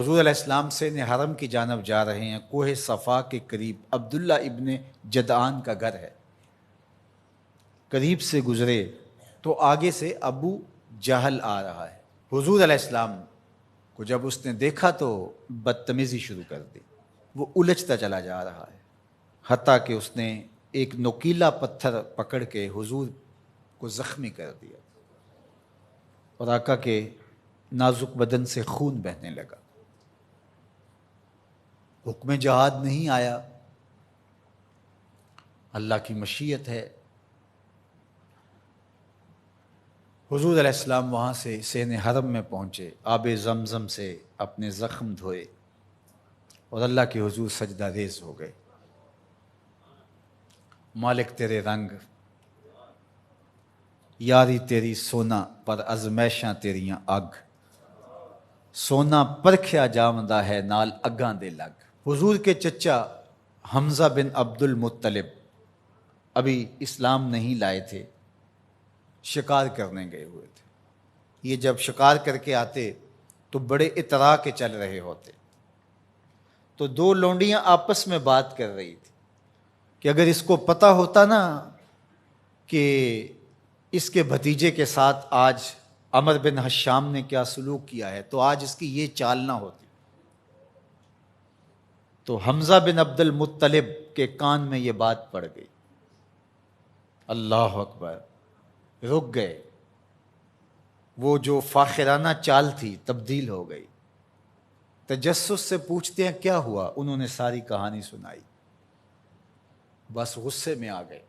حضور علیہ السلام سے حرم کی جانب جا رہے ہیں۔ کوہ صفا کے قریب عبداللہ ابن جدعان کا گھر ہے۔ قریب سے گزرے تو آگے سے ابو جہل آ رہا ہے۔ حضور علیہ السلام کو جب اس نے دیکھا تو بدتمیزی شروع کر دی، وہ الجھتا چلا جا رہا ہے، حتیٰ کہ اس نے ایک نوکیلا پتھر پکڑ کے حضور کو زخمی کر دیا اور آقا کے نازک بدن سے خون بہنے لگا۔ حکم جہاد نہیں آیا، اللہ کی مشیت ہے۔ حضور علیہ السلام وہاں سے سین حرم میں پہنچے، آب زمزم سے اپنے زخم دھوئے اور اللہ کے حضور سجدہ ریز ہو گئے۔ مالک تیرے رنگ، یاری تیری سونا پر ازمیشاں تیریاں اگ، سونا پرکھیا جامدہ ہے نال اگاں دے لگ۔ حضور کے چچا حمزہ بن عبد المطلب ابھی اسلام نہیں لائے تھے، شکار کرنے گئے ہوئے تھے۔ یہ جب شکار کر کے آتے تو بڑے اطراء کے چل رہے ہوتے، تو دو لونڈیاں آپس میں بات کر رہی تھی کہ اگر اس کو پتہ ہوتا نا کہ اس کے بھتیجے کے ساتھ آج عمر بن حشام نے کیا سلوک کیا ہے تو آج اس کی یہ چال نہ ہوتی۔ تو حمزہ بن عبد المطلب کے کان میں یہ بات پڑ گئی، اللہ اکبر، رک گئے۔ وہ جو فاخرانہ چال تھی تبدیل ہو گئی۔ تجسس سے پوچھتے ہیں کیا ہوا، انہوں نے ساری کہانی سنائی، بس غصے میں آ گئے،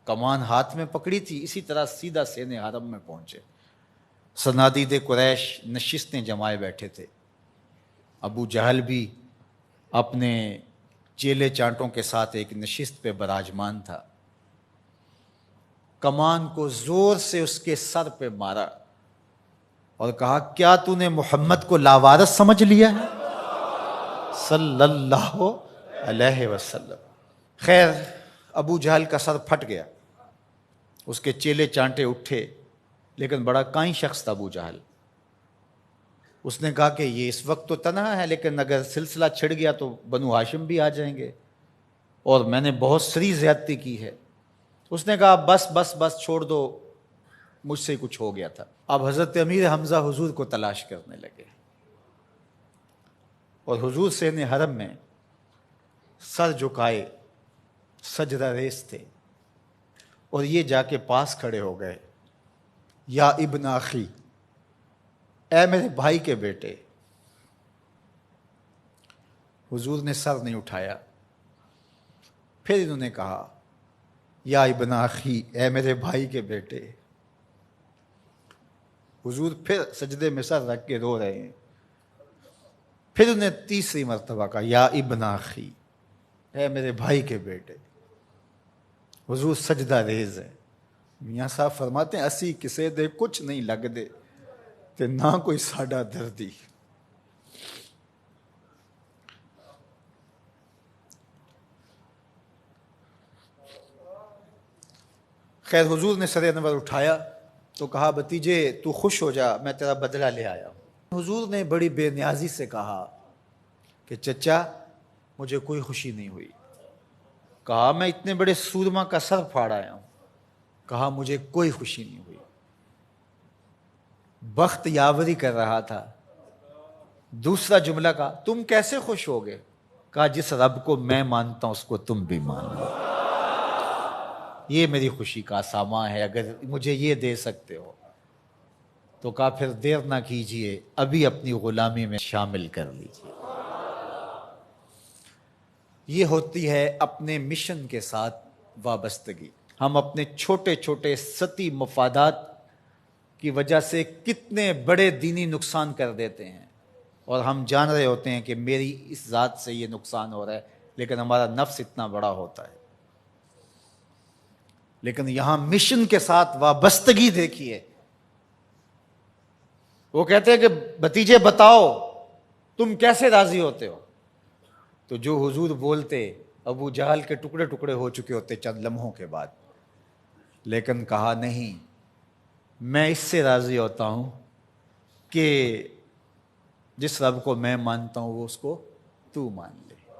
کمان ہاتھ میں پکڑی تھی، اسی طرح سیدھا سین حرم میں پہنچے۔ صنادید قریش نشستیں جمائے بیٹھے تھے، ابو جہل بھی اپنے چیلے چانٹوں کے ساتھ ایک نشست پہ براجمان تھا۔ کمان کو زور سے اس کے سر پہ مارا اور کہا کیا تو نے محمد کو لاوارث سمجھ لیا ہے صلی اللہ علیہ وسلم۔ خیر ابو جہل کا سر پھٹ گیا، اس کے چیلے چانٹے اٹھے، لیکن بڑا کائیں شخص تھا ابو جہل۔ اس نے کہا کہ یہ اس وقت تو تنہا ہے، لیکن اگر سلسلہ چھڑ گیا تو بنو ہاشم بھی آ جائیں گے، اور میں نے بہت سری زیادتی کی ہے۔ اس نے کہا بس بس بس چھوڑ دو، مجھ سے کچھ ہو گیا تھا۔ اب حضرت امیر حمزہ حضور کو تلاش کرنے لگے، اور حضور سین حرم میں سر جھکائے سجدہ ریز تھے، اور یہ جا کے پاس کھڑے ہو گئے، یا ابن اخی، اے میرے بھائی کے بیٹے۔ حضور نے سر نہیں اٹھایا، پھر انہوں نے کہا یا ابن اخی، اے میرے بھائی کے بیٹے۔ حضور پھر سجدے میں سر رکھ کے رو رہے ہیں، پھر انہیں تیسری مرتبہ کہا یا ابن اخی، اے میرے بھائی کے بیٹے۔ حضور سجدہ ریز ہے۔ میاں صاحب فرماتے ہیں اسی کسے دے کچھ نہیں لگ دے تے نہ کوئی ساڈا دردی۔ خیر حضور نے سر انور اٹھایا تو کہا بھتیجے تو خوش ہو جا، میں تیرا بدلہ لے آیا ہوں۔ حضور نے بڑی بے نیازی سے کہا کہ چچا مجھے کوئی خوشی نہیں ہوئی۔ کہا میں اتنے بڑے سورما کا سر پھاڑ آیا ہوں۔ کہا مجھے کوئی خوشی نہیں ہوئی، بخت یاوری کر رہا تھا۔ دوسرا جملہ کہا تم کیسے خوش ہو گئے؟ کہا جس رب کو میں مانتا ہوں اس کو تم بھی مان لو، یہ میری خوشی کا سامان ہے، اگر مجھے یہ دے سکتے ہو تو کہا پھر دیر نہ کیجئے، ابھی اپنی غلامی میں شامل کر لیجئے۔ یہ ہوتی ہے اپنے مشن کے ساتھ وابستگی۔ ہم اپنے چھوٹے چھوٹے سطحی مفادات کی وجہ سے کتنے بڑے دینی نقصان کر دیتے ہیں، اور ہم جان رہے ہوتے ہیں کہ میری اس ذات سے یہ نقصان ہو رہا ہے، لیکن ہمارا نفس اتنا بڑا ہوتا ہے۔ لیکن یہاں مشن کے ساتھ وابستگی دیکھیے۔ وہ کہتے ہیں کہ بھتیجے بتاؤ تم کیسے راضی ہوتے ہو؟ تو جو حضور بولتے ابو جہل کے ٹکڑے ٹکڑے ہو چکے ہوتے چند لمحوں کے بعد، لیکن کہا نہیں، میں اس سے راضی ہوتا ہوں کہ جس رب کو میں مانتا ہوں وہ اس کو تو مان لے.